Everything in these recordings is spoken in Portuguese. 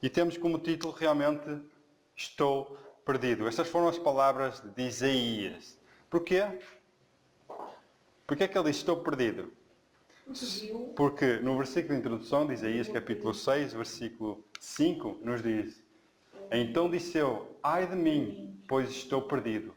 E temos como título realmente Estou Perdido. Estas foram as palavras de Isaías. Porquê? Porquê é que ele diz Estou Perdido? Porque no versículo de introdução de Isaías capítulo 6, versículo 5, nos diz: Então disse eu, ai de mim, pois estou perdido,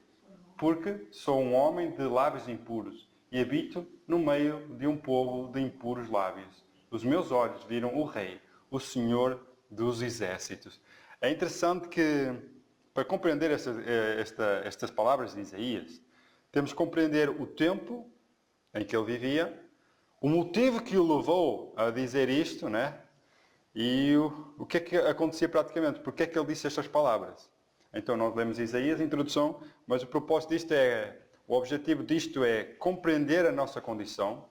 porque sou um homem de lábios impuros e habito no meio de um povo de impuros lábios. Os meus olhos viram o Rei, o Senhor dos Exércitos. É interessante que, para compreender estas palavras de Isaías, temos que compreender o tempo em que ele vivia, o motivo que o levou a dizer isto, né? E o que é que acontecia praticamente? Porque é que ele disse estas palavras? Então nós lemos Isaías, a introdução, mas o propósito disto o objetivo disto é compreender a nossa condição,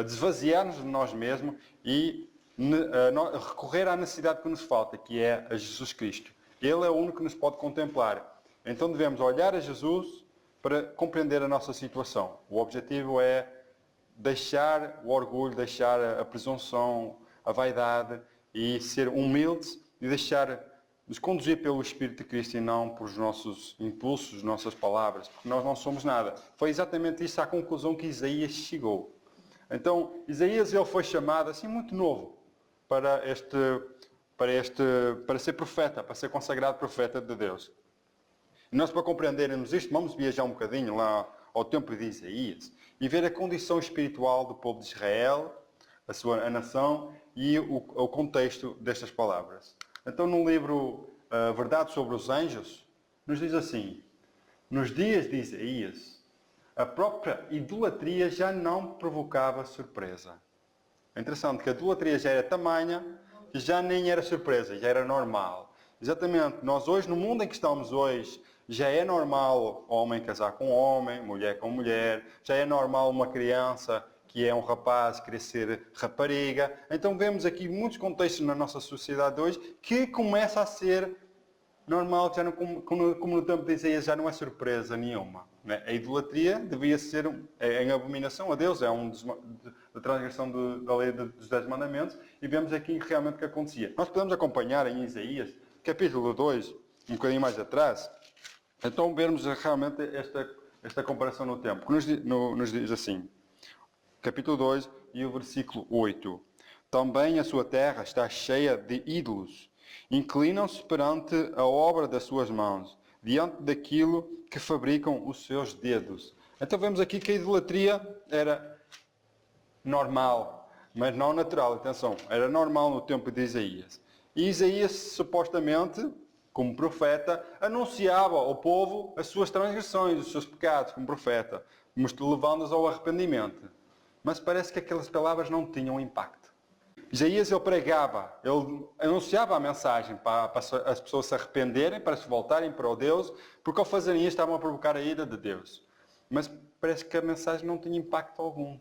desvaziar-nos de nós mesmos e recorrer à necessidade que nos falta, que é a Jesus Cristo. Ele é o único que nos pode contemplar. Então devemos olhar a Jesus para compreender a nossa situação. O objetivo é deixar o orgulho, deixar a presunção, a vaidade e ser humildes e deixar-nos conduzir pelo Espírito de Cristo e não por os nossos impulsos, nossas palavras, porque nós não somos nada. Foi exatamente isso a conclusão que Isaías chegou. Então, Isaías ele foi chamado assim muito novo para ser profeta, para ser consagrado profeta de Deus. E nós, para compreendermos isto, vamos viajar um bocadinho lá ao tempo de Isaías e ver a condição espiritual do povo de Israel, a nação e o contexto destas palavras. Então, no livro Verdade sobre os Anjos, nos diz assim: nos dias de Isaías, a própria idolatria já não provocava surpresa. É interessante que a idolatria já era tamanha que já nem era surpresa, já era normal. Exatamente, nós hoje, no mundo em que estamos hoje, já é normal homem casar com homem, mulher com mulher, já é normal uma criança que é um rapaz querer ser rapariga. Então vemos aqui muitos contextos na nossa sociedade hoje que começa a ser normal, já não, como no tempo de Isaías, já não é surpresa nenhuma. Né? A idolatria devia ser em abominação a Deus, é da transgressão da lei dos 10 mandamentos, e vemos aqui realmente o que acontecia. Nós podemos acompanhar em Isaías, capítulo 2, um bocadinho mais atrás, então vermos realmente esta comparação no tempo, que nos diz assim, capítulo 2 e o versículo 8. Também a sua terra está cheia de ídolos. Inclinam-se perante a obra das suas mãos, diante daquilo que fabricam os seus dedos. Então vemos aqui que a idolatria era normal, mas não natural. Atenção, era normal no tempo de Isaías. E Isaías, supostamente, como profeta, anunciava ao povo as suas transgressões, os seus pecados, como profeta, levando-os ao arrependimento. Mas parece que aquelas palavras não tinham impacto. Isaías ele pregava, ele anunciava a mensagem para as pessoas se arrependerem, para se voltarem para o Deus, porque ao fazerem isso estavam a provocar a ira de Deus. Mas parece que a mensagem não tinha impacto algum.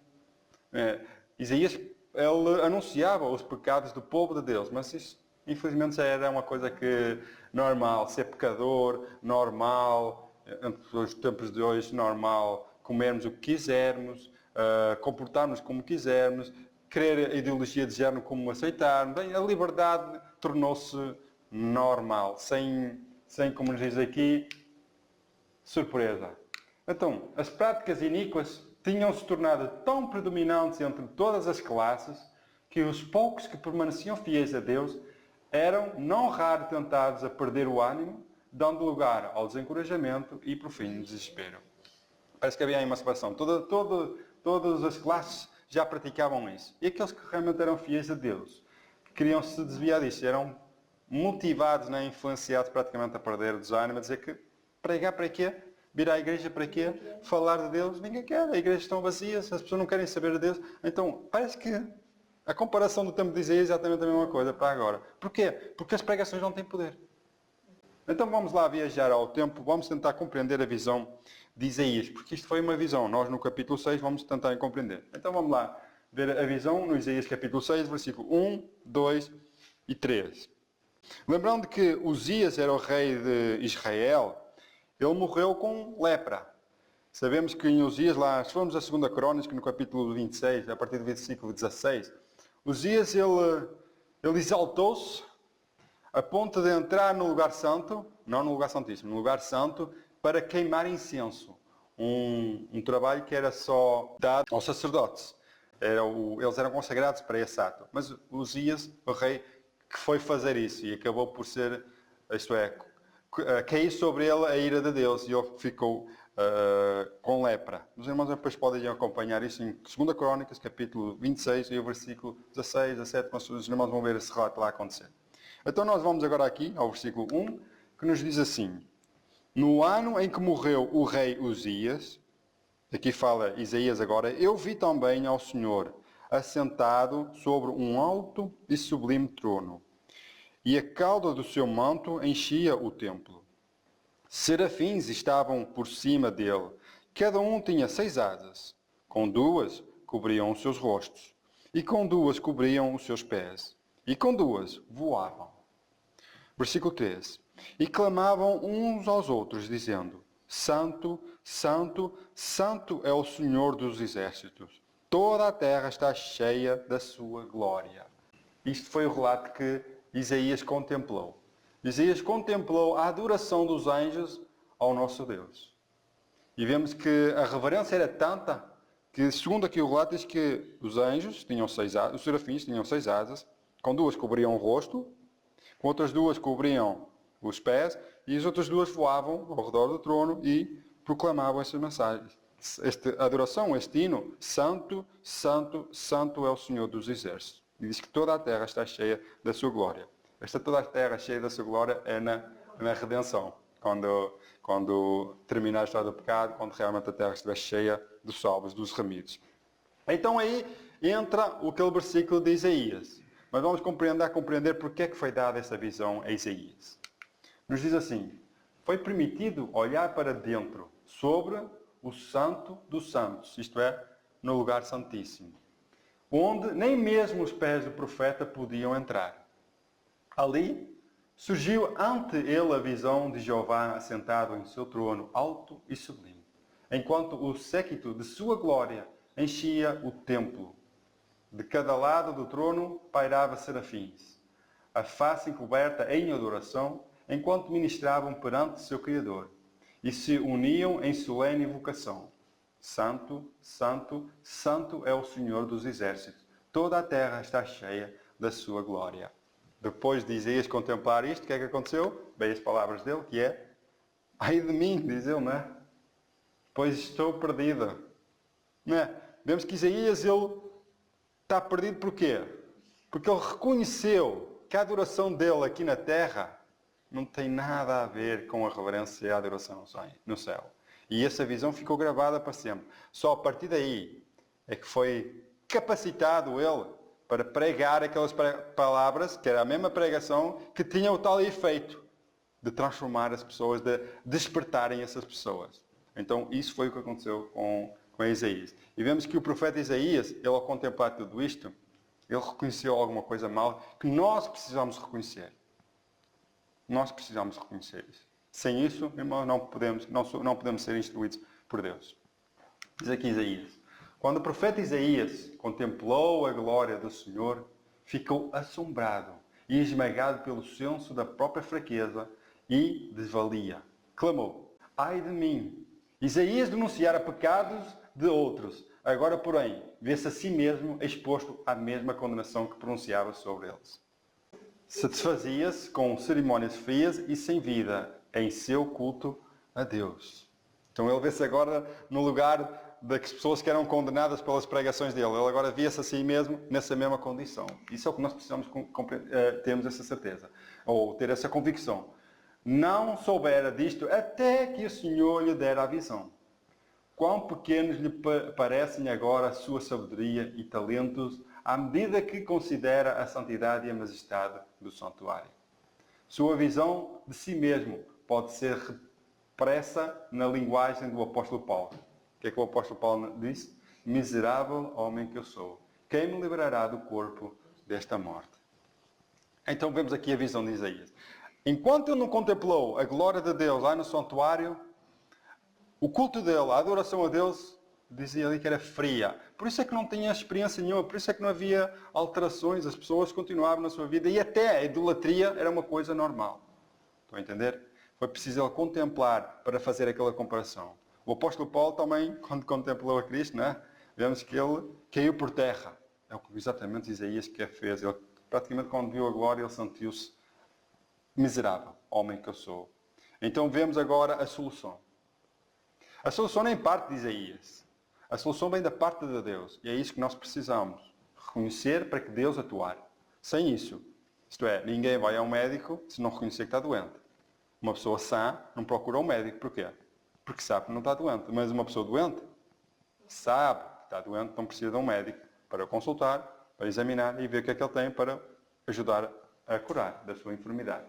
Isaías ele anunciava os pecados do povo de Deus, mas isso infelizmente já era uma coisa que normal, ser pecador, normal, nos tempos de hoje normal, comermos o que quisermos, comportarmos como quisermos, querer a ideologia de género como aceitarmos. Bem, a liberdade tornou-se normal, sem, como nos diz aqui, surpresa. Então, as práticas iníquas tinham-se tornado tão predominantes entre todas as classes que os poucos que permaneciam fiéis a Deus eram, não raro, tentados a perder o ânimo, dando lugar ao desencorajamento e, por fim, desespero. Parece que havia aí uma separação. Todas as classes já praticavam isso. E aqueles que realmente eram fiéis a Deus, que queriam se desviar disso, eram motivados, né, influenciados praticamente a perder o desânimo, a dizer que pregar para quê? Vir à igreja para quê? Falar de Deus? Ninguém quer. As igrejas estão vazias, as pessoas não querem saber de Deus. Então, parece que a comparação do tempo de Isaías é exatamente a mesma coisa para agora. Porquê? Porque as pregações não têm poder. Então vamos lá viajar ao tempo, vamos tentar compreender a visão de Isaías, porque isto foi uma visão. Nós no capítulo 6 vamos tentar compreender. Então vamos lá ver a visão no Isaías capítulo 6, versículo 1, 2 e 3. Lembrando que Uzias era o rei de Israel, ele morreu com lepra. Sabemos que em Uzias, lá, se formos a 2 Crónicas, no capítulo 26, a partir do versículo 16, Uzias ele Ele exaltou-se a ponto de entrar no lugar santo, não no lugar santíssimo, no lugar santo, para queimar incenso. Um trabalho que era só dado aos sacerdotes. Eles eram consagrados para esse ato. Mas Uzias, o rei, que foi fazer isso e acabou por ser, isto é, cair sobre ele a ira de Deus e ele ficou com lepra. Os irmãos depois podem acompanhar isso em 2 Crónicas, capítulo 26 e o versículo 16, 17, os irmãos vão ver esse relato lá acontecer. Então nós vamos agora aqui ao versículo 1, que nos diz assim: no ano em que morreu o rei Uzias, aqui fala Isaías agora, eu vi também ao Senhor assentado sobre um alto e sublime trono, e a cauda do seu manto enchia o templo. Serafins estavam por cima dele, cada um tinha 6 asas, com 2 cobriam os seus rostos, e com 2 cobriam os seus pés, e com 2 voavam. Versículo 3. E clamavam uns aos outros, dizendo: Santo, Santo, Santo é o Senhor dos exércitos. Toda a terra está cheia da sua glória. Isto foi o relato que Isaías contemplou. Isaías contemplou a adoração dos anjos ao nosso Deus. E vemos que a reverência era tanta que, segundo aqui o relato, diz que os anjos tinham 6 asas, os serafins tinham 6 asas, com 2 cobriam o rosto, com outras 2 cobriam os pés, e as outras 2 voavam ao redor do trono e proclamavam essas mensagens. Esta adoração, este hino, Santo, Santo, Santo é o Senhor dos exércitos. E diz que toda a terra está cheia da sua glória. Esta toda a terra cheia da sua glória é na redenção. Quando terminar a história do pecado, quando realmente a terra estiver cheia dos salvos, dos remidos. Então aí entra aquele versículo de Isaías. Mas vamos compreender porque é que foi dada essa visão a Isaías. Nos diz assim: foi permitido olhar para dentro, sobre o Santo dos Santos, isto é, no lugar santíssimo, onde nem mesmo os pés do profeta podiam entrar. Ali surgiu ante ele a visão de Jeová assentado em seu trono, alto e sublime, enquanto o séquito de sua glória enchia o templo. De cada lado do trono pairava serafins, a face encoberta em adoração, enquanto ministravam perante seu Criador, e se uniam em solene invocação. Santo, Santo, Santo é o Senhor dos exércitos. Toda a terra está cheia da sua glória. Depois de Isaías contemplar isto, o que é que aconteceu? Bem, as palavras dele, que é: ai de mim, diz ele, não é? Pois estou perdido. Não é? Vemos que Isaías, ele está perdido porquê? Porque ele reconheceu que a adoração dele aqui na terra não tem nada a ver com a reverência e a adoração no céu. E essa visão ficou gravada para sempre. Só a partir daí é que foi capacitado ele para pregar aquelas palavras, que era a mesma pregação, que tinha o tal efeito de transformar as pessoas, de despertarem essas pessoas. Então isso foi o que aconteceu com Isaías. E vemos que o profeta Isaías, ele ao contemplar tudo isto, ele reconheceu alguma coisa mal que nós precisamos reconhecer. Nós precisamos reconhecer isso. Sem isso, irmãos, não podemos ser instruídos por Deus. Diz aqui Isaías: quando o profeta Isaías contemplou a glória do Senhor, ficou assombrado e esmagado pelo senso da própria fraqueza e desvalia. Clamou: ai de mim! Isaías denunciara pecados de outros. Agora, porém, vê-se a si mesmo exposto à mesma condenação que pronunciava sobre eles. Satisfazia-se com cerimónias frias e sem vida em seu culto a Deus. Então ele vê-se agora no lugar das pessoas que eram condenadas pelas pregações dele. Ele agora via-se a si mesmo nessa mesma condição. Isso é o que nós precisamos termos essa certeza, ou ter essa convicção. Não soubera disto até que o Senhor lhe dera a visão. Quão pequenos lhe parecem agora a sua sabedoria e talentos, à medida que considera a santidade e a majestade do santuário. Sua visão de si mesmo pode ser repressa na linguagem do apóstolo Paulo. O que é que o apóstolo Paulo disse? Miserável homem que eu sou, quem me livrará do corpo desta morte? Então vemos aqui a visão de Isaías. Enquanto ele não contemplou a glória de Deus lá no santuário, o culto dele, a adoração a Deus, dizia ali que era fria. Por isso é que não tinha experiência nenhuma, por isso é que não havia alterações, as pessoas continuavam na sua vida e até a idolatria era uma coisa normal. Estão a entender? Foi preciso ele contemplar para fazer aquela comparação. O apóstolo Paulo também, quando contemplou a Cristo, né, vemos que ele caiu por terra. É exatamente Isaías que fez. Ele, praticamente quando viu a glória, ele sentiu-se miserável, homem que eu sou. Então vemos agora a solução. A solução nem parte de Isaías. A solução vem da parte de Deus. E é isso que nós precisamos. Reconhecer para que Deus atuar. Sem isso, isto é, ninguém vai ao médico se não reconhecer que está doente. Uma pessoa sã não procura um médico. Porquê? Porque sabe que não está doente. Mas uma pessoa doente sabe que está doente, não precisa de um médico para consultar, para examinar e ver o que é que ele tem para ajudar a curar da sua enfermidade.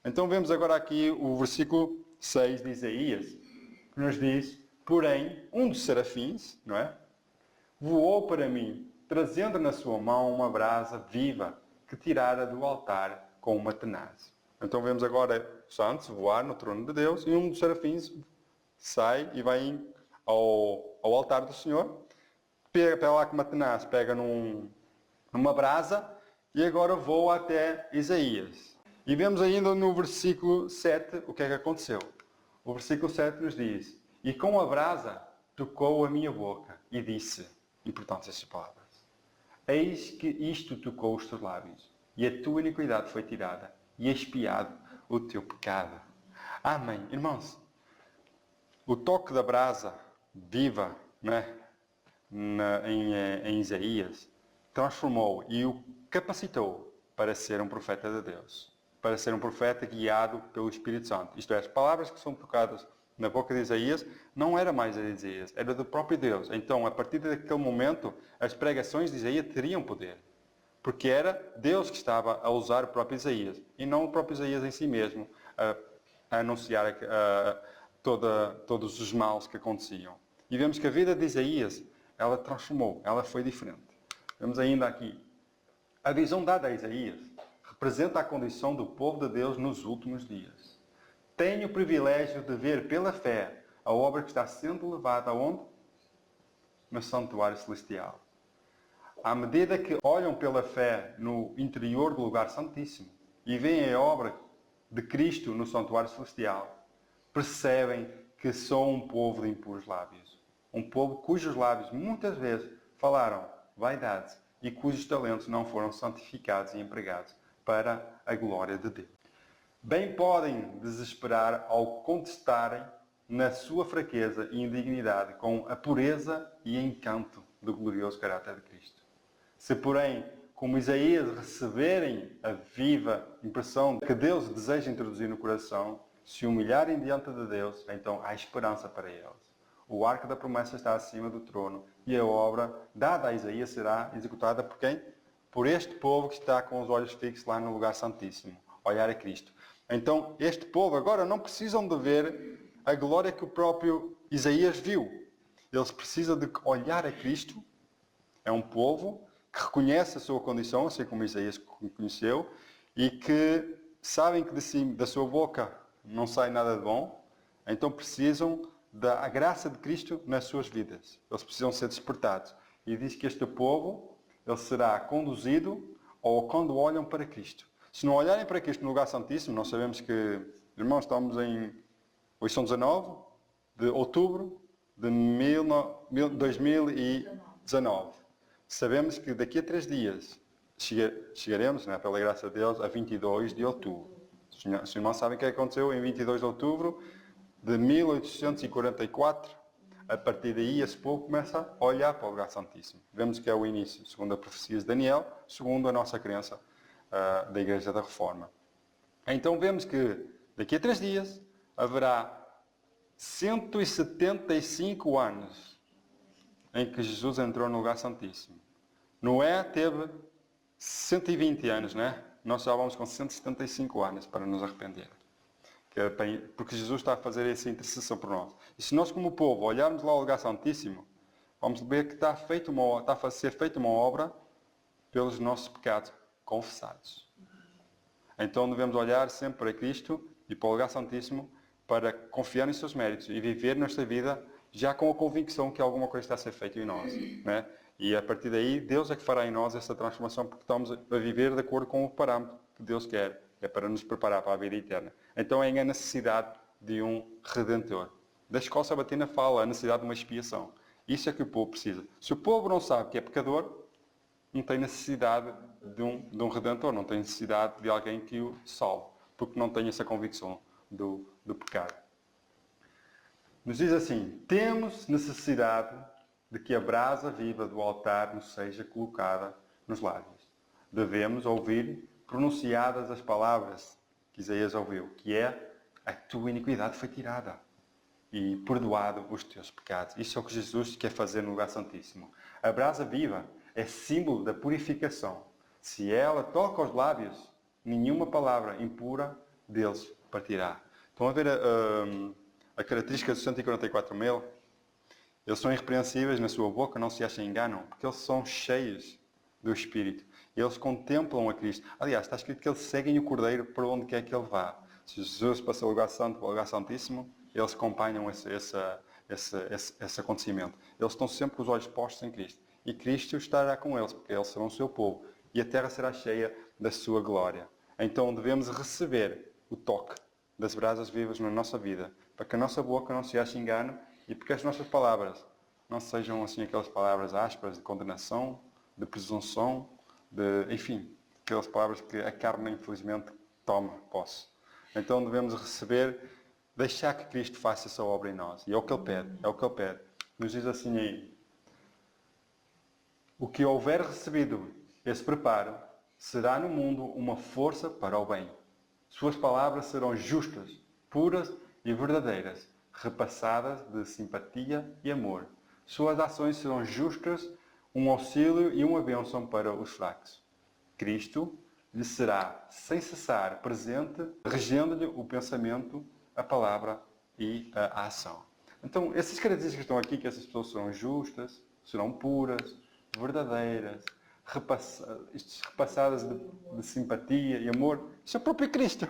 Então vemos agora aqui o versículo 6 de Isaías, que nos diz: porém, um dos serafins, não é? Voou para mim, trazendo na sua mão uma brasa viva que tirara do altar com uma tenaz. Então vemos agora os santos voar no trono de Deus e um dos serafins sai e vai ao altar do Senhor, pega lá com uma tenaz, pega numa brasa e agora voa até Isaías. E vemos ainda no versículo 7 o que é que aconteceu. O versículo 7 nos diz: e com a brasa tocou a minha boca e disse, importantes estas palavras, eis que isto tocou os teus lábios, e a tua iniquidade foi tirada, e expiado o teu pecado. Amém. Irmãos, o toque da brasa viva, né, em Isaías, transformou e o capacitou para ser um profeta de Deus. Para ser um profeta guiado pelo Espírito Santo. Isto é, as palavras que são tocadas na boca de Isaías não era mais a de Isaías, era do próprio Deus. Então, a partir daquele momento, as pregações de Isaías teriam poder. Porque era Deus que estava a usar o próprio Isaías. E não o próprio Isaías em si mesmo a anunciar todos os males que aconteciam. E vemos que a vida de Isaías, ela transformou, ela foi diferente. Vemos ainda aqui, a visão dada a Isaías representa a condição do povo de Deus nos últimos dias. Tenho o privilégio de ver pela fé a obra que está sendo levada aonde? No santuário celestial. À medida que olham pela fé no interior do lugar santíssimo e veem a obra de Cristo no santuário celestial, percebem que são um povo de impuros lábios. Um povo cujos lábios muitas vezes falaram vaidades e cujos talentos não foram santificados e empregados para a glória de Deus. Bem podem desesperar ao contestarem na sua fraqueza e indignidade com a pureza e encanto do glorioso caráter de Cristo. Se, porém, como Isaías, receberem a viva impressão que Deus deseja introduzir no coração, se humilharem diante de Deus, então há esperança para eles. O arco da promessa está acima do trono e a obra dada a Isaías será executada por quem? Por este povo que está com os olhos fixos lá no lugar santíssimo, olhar a Cristo. Então, este povo agora não precisam de ver a glória que o próprio Isaías viu. Eles precisam de olhar a Cristo. É um povo que reconhece a sua condição, assim como Isaías conheceu, e que sabem que da sua boca não sai nada de bom, então precisam da graça de Cristo nas suas vidas. Eles precisam ser despertados. E diz que este povo, ele será conduzido ou quando olham para Cristo. Se não olharem para Cristo no lugar santíssimo, nós sabemos que, irmãos, estamos hoje são 19 de outubro de 2019. Sabemos que daqui a 3 dias chegaremos, né, pela graça de Deus, a 22 de outubro. Os irmãos sabem o que aconteceu em 22 de outubro de 1844. A partir daí, esse povo começa a olhar para o lugar santíssimo. Vemos que é o início, segundo a profecia de Daniel, segundo a nossa crença da Igreja da Reforma. Então vemos que daqui a 3 dias haverá 175 anos em que Jesus entrou no lugar santíssimo. Noé teve 120 anos, né? Nós já vamos com 175 anos para nos arrepender. Porque Jesus está a fazer essa intercessão por nós. E se nós, como povo, olharmos lá ao lugar santíssimo, vamos ver que está a ser feita uma obra pelos nossos pecados confessados. Então devemos olhar sempre para Cristo e para o lugar santíssimo para confiar em seus méritos e viver nesta vida já com a convicção que alguma coisa está a ser feita em nós, né? E a partir daí, Deus é que fará em nós essa transformação, porque estamos a viver de acordo com o parâmetro que Deus quer. É para nos preparar para a vida eterna. Então é a necessidade de um Redentor. Da escola sabatina fala a necessidade de uma expiação. Isso é que o povo precisa. Se o povo não sabe que é pecador, não tem necessidade de um Redentor, não tem necessidade de alguém que o salve, porque não tem essa convicção do pecado. Nos diz assim: temos necessidade de que a brasa viva do altar nos seja colocada nos lábios. Devemos ouvir pronunciadas as palavras que Isaías ouviu, que é: a tua iniquidade foi tirada e perdoado os teus pecados. Isso é o que Jesus quer fazer no lugar santíssimo. A brasa viva é símbolo da purificação. Se ela toca os lábios, nenhuma palavra impura deles partirá. Estão a ver a característica dos 144.000? Eles são irrepreensíveis na sua boca, não se achem enganam, porque eles são cheios do Espírito. Eles contemplam a Cristo. Aliás, está escrito que eles seguem o Cordeiro para onde quer que ele vá. Se Jesus passa o lugar santo para o lugar santíssimo, eles acompanham esse acontecimento. Eles estão sempre com os olhos postos em Cristo. E Cristo estará com eles, porque eles serão o seu povo. E a terra será cheia da sua glória. Então devemos receber o toque das brasas vivas na nossa vida, para que a nossa boca não se ache engano e porque as nossas palavras não sejam assim aquelas palavras ásperas de condenação, de presunção, enfim, aquelas palavras que a carne infelizmente toma posse. Então devemos receber, deixar que Cristo faça essa obra em nós. E é o que Ele pede, é o que Ele pede. Nos diz assim aí: o que houver recebido esse preparo será no mundo uma força para o bem. Suas palavras serão justas, puras e verdadeiras, repassadas de simpatia e amor. Suas ações serão justas, um auxílio e uma bênção para os fracos. Cristo lhe será, sem cessar, presente, regendo-lhe o pensamento, a palavra e a ação. Então, essas características que estão aqui, que essas pessoas serão justas, serão puras, verdadeiras, repassadas de simpatia e amor, isso é o próprio Cristo.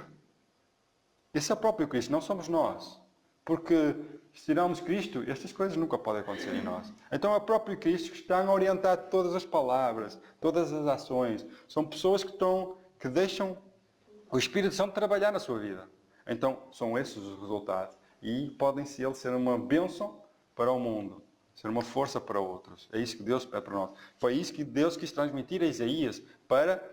Esse é o próprio Cristo, não somos nós. Porque se tirarmos Cristo, estas coisas nunca podem acontecer em nós. Então é o próprio Cristo que está a orientar todas as palavras, todas as ações. São pessoas que deixam o Espírito Santo trabalhar na sua vida. Então são esses os resultados. E podem ser uma bênção para o mundo, ser uma força para outros. É isso que Deus pede para nós. Foi isso que Deus quis transmitir a Isaías, para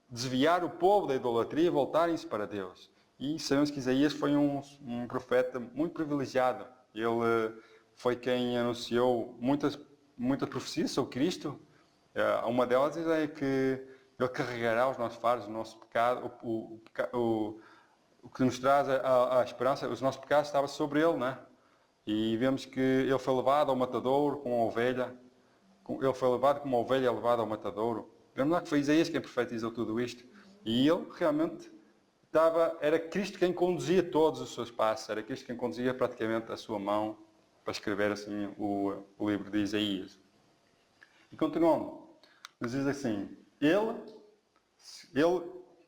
desviar o povo da idolatria e voltarem-se para Deus. E sabemos que Isaías foi um profeta muito privilegiado. Ele foi quem anunciou muitas profecias sobre Cristo. Uma delas é que Ele carregará os nossos fardos, o nosso pecado, o que nos traz a esperança. Os nossos pecados estavam sobre Ele, né? E vemos que Ele foi levado ao matadouro como uma ovelha. Ele foi levado como uma ovelha levada ao matadouro. Vemos lá que foi Isaías quem profetizou tudo isto. E ele realmente era Cristo quem conduzia todos os seus passos. Era Cristo quem conduzia praticamente a sua mão para escrever assim o livro de Isaías. E continuando, nos diz assim: Ele,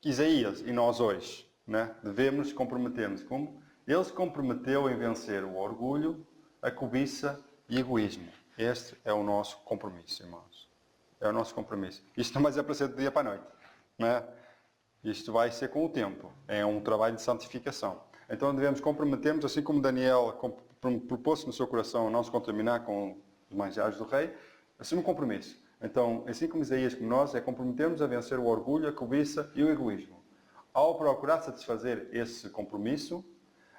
Isaías, e nós hoje, né, devemos comprometer-nos. Como? Ele se comprometeu em vencer o orgulho, a cobiça e o egoísmo. Este é o nosso compromisso, irmãos. É o nosso compromisso. Isto não vai ser para ser do dia para a noite. Não é? Isto vai ser com o tempo. É um trabalho de santificação. Então devemos comprometermos, assim como Daniel propôs no seu coração não se contaminar com os manjares do rei, assim um compromisso. Então, assim como Isaías, como nós, é comprometermos a vencer o orgulho, a cobiça e o egoísmo. Ao procurar satisfazer esse compromisso,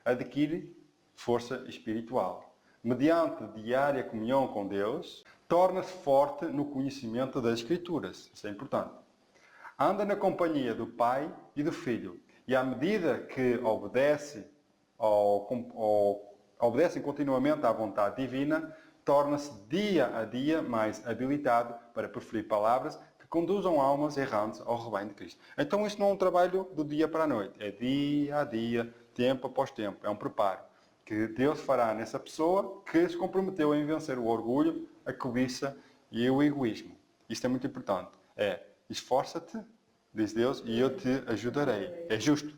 adquire força espiritual. Mediante diária comunhão com Deus, torna-se forte no conhecimento das Escrituras. Isso é importante. Anda na companhia do Pai e do Filho. E à medida que obedecem continuamente à vontade divina, torna-se dia a dia mais habilitado para proferir palavras que conduzam almas errantes ao rebanho de Cristo. Então isto não é um trabalho do dia para a noite. É dia a dia, tempo após tempo. É um preparo que Deus fará nessa pessoa que se comprometeu em vencer o orgulho, a cobiça e o egoísmo. Isto é muito importante. Esforça-te, diz Deus, e eu te ajudarei. É justo.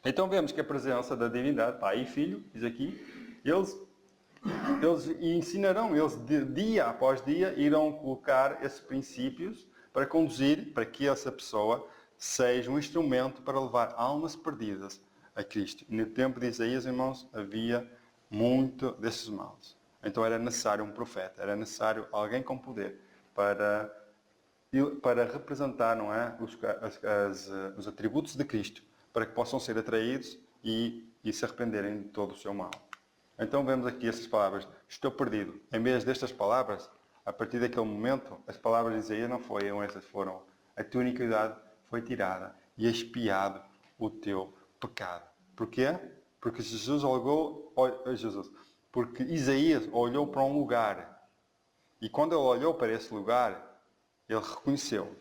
Então vemos que a presença da divindade, Pai e Filho, diz aqui, eles Eles ensinarão, eles dia após dia irão colocar esses princípios para conduzir para que essa pessoa seja um instrumento para levar almas perdidas a Cristo. E no tempo de Isaías, irmãos, havia muito desses males. Então era necessário um profeta, era necessário alguém com poder para representar, não é, os atributos de Cristo, para que possam ser atraídos e se arrependerem de todo o seu mal. Então vemos aqui essas palavras, estou perdido. Em vez destas palavras, a partir daquele momento, as palavras de Isaías não foram essas, foram a tua iniquidade foi tirada e expiado o teu pecado. Porquê? Porque porque Isaías olhou para um lugar e quando ele olhou para esse lugar, ele reconheceu.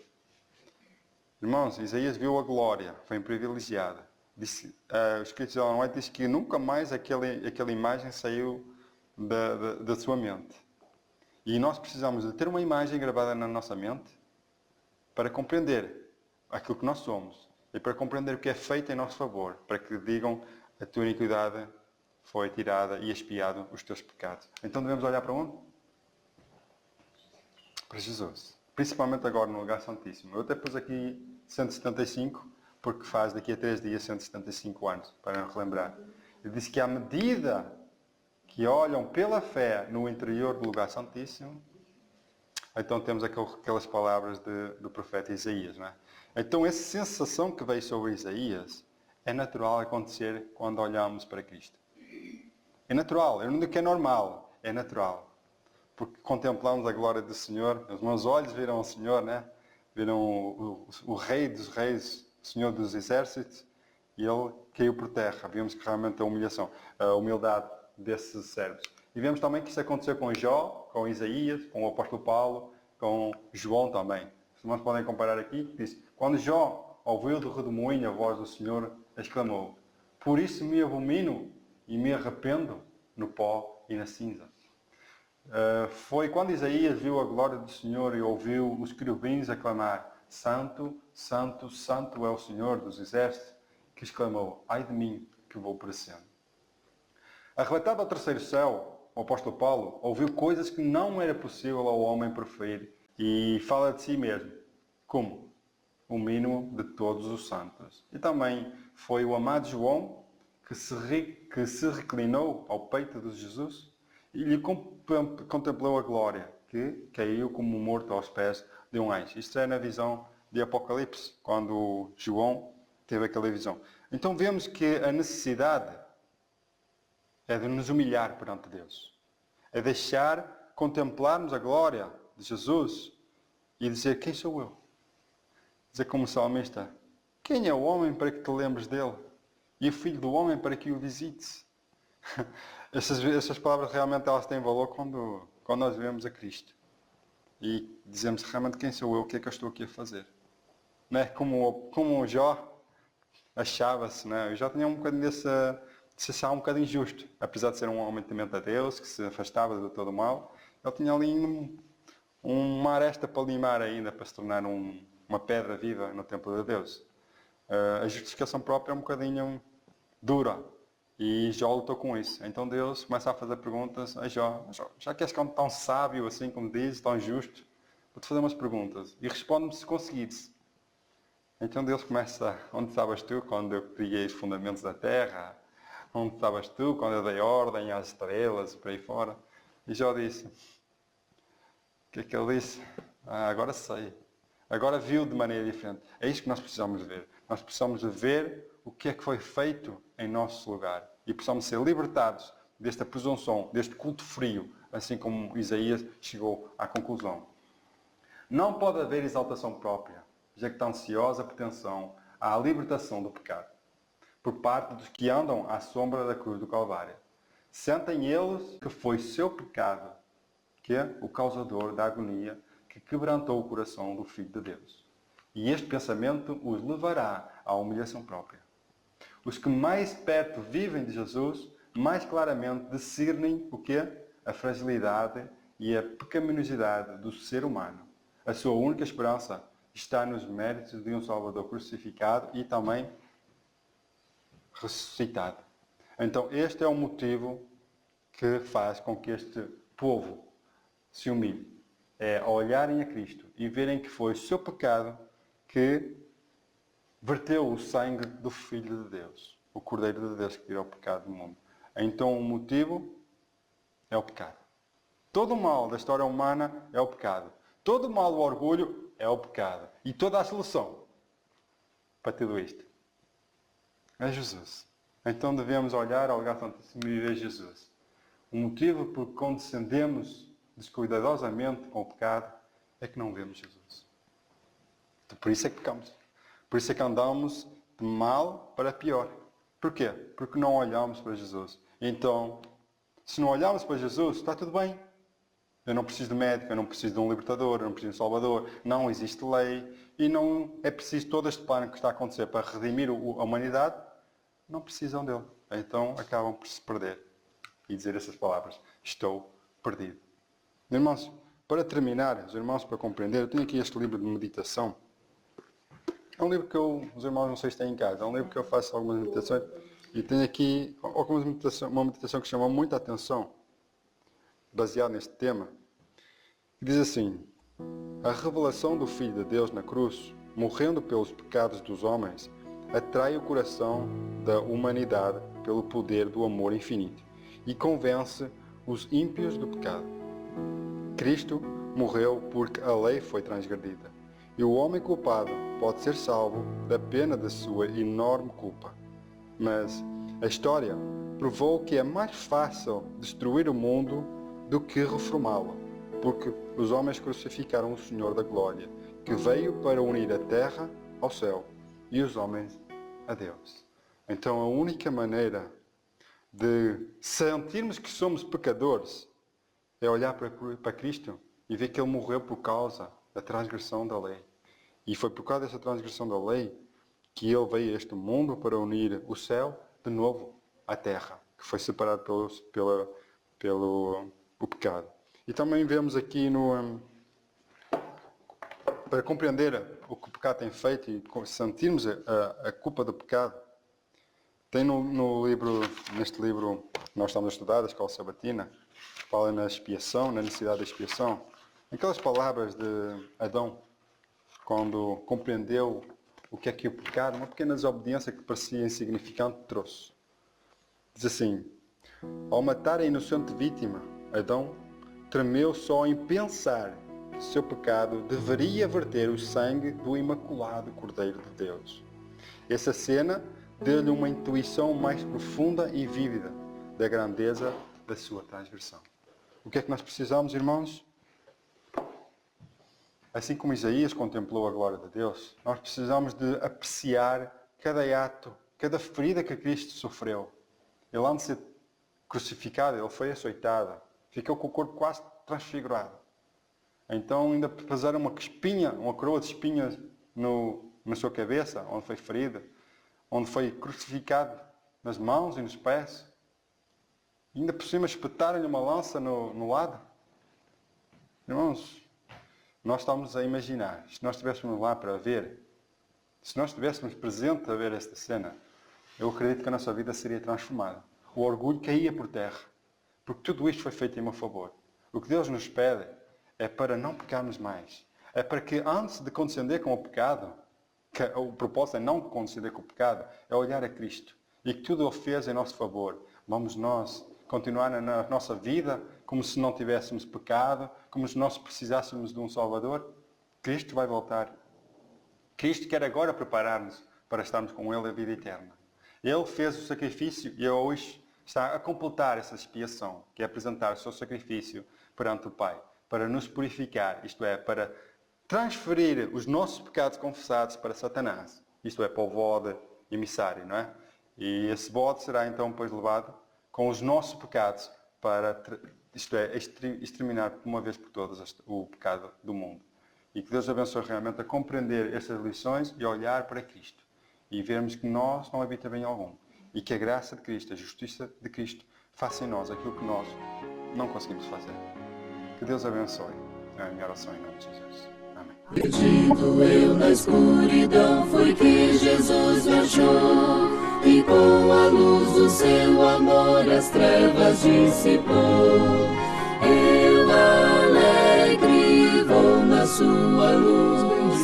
Irmãos, Isaías viu a glória, foi um privilegiado. O escrito de Ellen White diz que nunca mais aquela imagem saiu da sua mente. E nós precisamos de ter uma imagem gravada na nossa mente para compreender aquilo que nós somos e para compreender o que é feito em nosso favor, para que digam a tua iniquidade foi tirada e expiado os teus pecados. Então devemos olhar para onde? Para Jesus. Principalmente agora no lugar santíssimo. Eu até pus aqui 175, porque faz daqui a 3 dias 175 anos, para relembrar. Ele disse que à medida que olham pela fé no interior do lugar santíssimo, então temos aquelas palavras do profeta Isaías. Não é? Então essa sensação que veio sobre Isaías é natural acontecer quando olhamos para Cristo. É natural, eu não digo que é normal, é natural. Porque contemplamos a glória do Senhor, os meus olhos viram o Senhor, né? Viram o Rei dos Reis, o Senhor dos Exércitos, e ele caiu por terra. Vimos que realmente a humildade desses servos. E vemos também que isso aconteceu com Jó, com Isaías, com o apóstolo Paulo, com João também. Os irmãos podem comparar aqui, diz, quando Jó ouviu do redemoinho a voz do Senhor, exclamou, por isso me abomino e me arrependo no pó e na cinza. Foi quando Isaías viu a glória do Senhor e ouviu os querubins aclamar Santo, Santo, Santo é o Senhor dos Exércitos, que exclamou, ai de mim que vou perecendo. Arrebatado ao terceiro céu, o apóstolo Paulo ouviu coisas que não era possível ao homem proferir e fala de si mesmo, como o mínimo de todos os santos. E também foi o amado João que se reclinou ao peito de Jesus e lhe contemplou a glória, que caiu como morto aos pés de um anjo. Isto é na visão de Apocalipse, quando João teve aquela visão. Então vemos que a necessidade é de nos humilhar perante Deus. É deixar contemplarmos a glória de Jesus e dizer, quem sou eu? Dizer como salmista, quem é o homem para que te lembres dele? E o filho do homem para que o visites? Essas palavras realmente elas têm valor quando nós vemos a Cristo. E dizemos realmente quem sou eu, o que é que eu estou aqui a fazer. Não é? Como o Jó achava-se, não é? Eu já tinha um bocadinho se achava um bocadinho injusto. Apesar de ser um homem temente a Deus, que se afastava de todo o mal, ele tinha ali uma aresta para limar ainda, para se tornar uma pedra viva no templo de Deus. A justificação própria é um bocadinho dura. E Jó lutou com isso. Então Deus começa a fazer perguntas a Jó. Já que és tão sábio, assim como dizes, tão justo, vou-te fazer umas perguntas. E responde-me se conseguires. Então Deus começa, onde estavas tu quando eu criei os fundamentos da terra? Onde estavas tu quando eu dei ordem às estrelas e por aí fora? E Jó disse, o que é que ele disse? Agora sei. Agora viu de maneira diferente. É isto que nós precisamos de ver. Nós precisamos de ver o que é que foi feito em nosso lugar. E precisamos ser libertados desta presunção, deste culto frio, assim como Isaías chegou à conclusão. Não pode haver exaltação própria, jactanciosa pretensão à libertação do pecado, por parte dos que andam à sombra da cruz do Calvário. Sentem eles que foi seu pecado, que é o causador da agonia que quebrantou o coração do Filho de Deus. E este pensamento os levará à humilhação própria. Os que mais perto vivem de Jesus, mais claramente discernem o que é a fragilidade e a pecaminosidade do ser humano. A sua única esperança está nos méritos de um Salvador crucificado e também ressuscitado. Então este é o motivo que faz com que este povo se humilhe. É olharem a Cristo e verem que foi o seu pecado que verteu o sangue do Filho de Deus, o Cordeiro de Deus que tirou o pecado do mundo. Então o motivo é o pecado. Todo o mal da história humana é o pecado. Todo o mal do orgulho é o pecado. E toda a solução para tudo isto é Jesus. Então devemos olhar ao lugar santíssimo e ver Jesus. O motivo por que condescendemos descuidadosamente com o pecado é que não vemos Jesus. Então, por isso é que pecamos. Por isso é que andamos de mal para pior. Porquê? Porque não olhamos para Jesus. Então, se não olharmos para Jesus, está tudo bem. Eu não preciso de médico, eu não preciso de um libertador, eu não preciso de um salvador. Não existe lei. E não é preciso todo este plano que está a acontecer para redimir a humanidade. Não precisam dele. Então acabam por se perder. E dizer essas palavras. Estou perdido. Irmãos, para terminar, os irmãos, para compreender, eu tenho aqui este livro de meditação. É um livro que os irmãos não sei se têm em casa. É um livro que eu faço algumas meditações. E tenho aqui uma meditação que chama muita atenção, baseado neste tema. Diz assim: a revelação do Filho de Deus na cruz, morrendo pelos pecados dos homens, atrai o coração da humanidade pelo poder do amor infinito e convence os ímpios do pecado. Cristo morreu porque a lei foi transgredida, e o homem culpado pode ser salvo da pena da sua enorme culpa. Mas a história provou que é mais fácil destruir o mundo do que reformá-lo, porque os homens crucificaram o Senhor da Glória, que veio para unir a terra ao céu e os homens a Deus. Então a única maneira de sentirmos que somos pecadores é olhar para Cristo e ver que Ele morreu por causa da transgressão da lei. E foi por causa dessa transgressão da lei que Ele veio a este mundo para unir o céu de novo à terra, que foi separado pelo pecado. E também vemos aqui para compreender o que o pecado tem feito e sentirmos a culpa do pecado, tem neste livro que nós estamos a estudar, da Escola Sabatina, fala na expiação, na necessidade da expiação. Aquelas palavras de Adão, quando compreendeu o que é que o pecado, uma pequena desobediência que parecia insignificante, trouxe. Diz assim: ao matar a inocente vítima, Adão tremeu só em pensar que seu pecado deveria verter o sangue do imaculado Cordeiro de Deus. Essa cena deu-lhe uma intuição mais profunda e vívida da grandeza da sua transgressão. O que é que nós precisamos, irmãos? Assim como Isaías contemplou a glória de Deus, nós precisamos de apreciar cada ato, cada ferida que Cristo sofreu. Ele, antes de ser crucificado, ele foi açoitado. Ficou com o corpo quase transfigurado. Então ainda puseram uma coroa de espinhas na sua cabeça, onde foi ferido, onde foi crucificado nas mãos e nos pés. E ainda por cima espetaram-lhe uma lança no lado. Irmãos, nós estamos a imaginar, se nós estivéssemos lá para ver, se nós estivéssemos presentes a ver esta cena, eu acredito que a nossa vida seria transformada. O orgulho caía por terra, porque tudo isto foi feito em meu favor. O que Deus nos pede é para não pecarmos mais. É para que antes de condescender com o pecado, que o propósito é não condescender com o pecado, é olhar a Cristo. E que tudo Ele fez em nosso favor. Vamos nós continuar na nossa vida como se não tivéssemos pecado, como se nós precisássemos de um Salvador? Cristo vai voltar. Cristo quer agora preparar-nos para estarmos com Ele a vida eterna. Ele fez o sacrifício e hoje está a completar essa expiação, que é apresentar o seu sacrifício perante o Pai, para nos purificar, isto é, para transferir os nossos pecados confessados para Satanás, isto é, para o bode emissário, não é? E esse bode será então depois levado com os nossos pecados para, isto é, exterminar de uma vez por todas o pecado do mundo. E que Deus abençoe realmente a compreender estas lições e a olhar para Cristo. E vermos que nós não habita bem algum. E que a graça de Cristo, a justiça de Cristo, faça em nós aquilo que nós não conseguimos fazer. Que Deus abençoe. É a minha oração em nome de Jesus. Amém. Perdido eu na escuridão, foi que Jesus me achou. e com a luz do seu amor as trevas dissipou. Eu alegre vou na sua luz,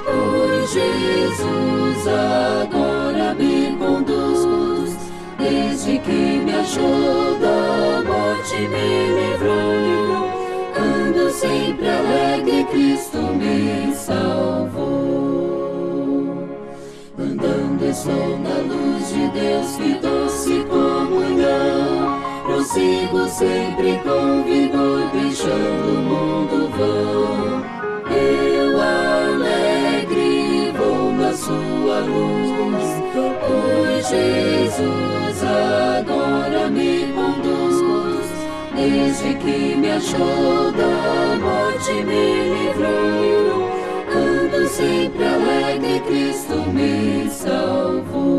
pois Jesus agora me conduz. Desde que me achou da morte me livrou, ando sempre alegre, Cristo me salvou. Andando estou na luz de Deus, que doce comunhão, prossigo sempre com vigor, deixando o mundo vão. Eu alegre vou na sua luz, pois Jesus agora me conduz. Desde que me achou da morte me livrou, ando sempre alegre, Cristo me salvou.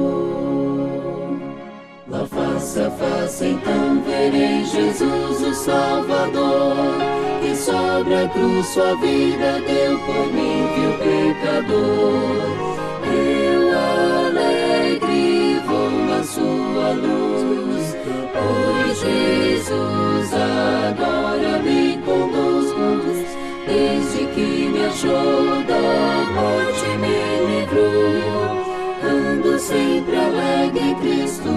Lá face a face então verei Jesus o Salvador, que sobre a cruz sua vida deu por mim, vil pecador. Eu alegre vou na sua luz, pois Jesus agora me conduz. Desde que me achou da morte me livrou, ando sempre alegre, Cristo